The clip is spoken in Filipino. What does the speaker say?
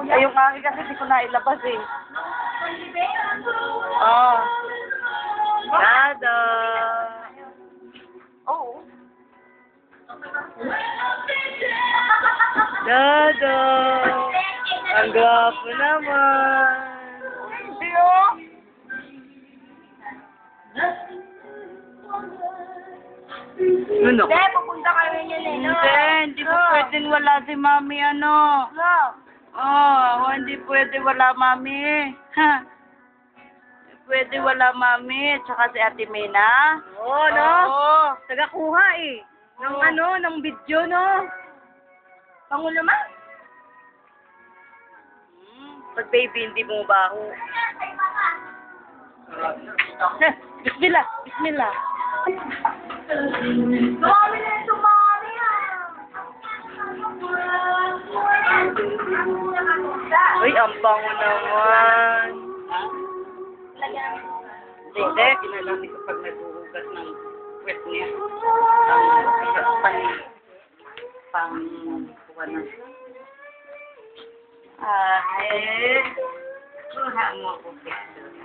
Ay, yung akin kasi di ko na ilabas eh. Oh. Dada. Oo. Dada. Ang gwapo naman. Hindi oh. Ano? Hindi, pupunta kami niya eh. Hindi po pwedeng wala si mami ano. No. Oh, hindi pwede wala mami. Ha. Pwede wala mami, tsaka si Ate Mina. Oo, no? Oo. Tagakuha eh. Ng ano, ng video, no? Pangulo man? Pag baby, hindi mo baho. Bismillah, bismillah. Sumami na yung sumami Uy, ang bango naman. Hindi, kinalamig ko pag naghuhugas ng wet niya. Pang kuha na. Kuha mo ako picture.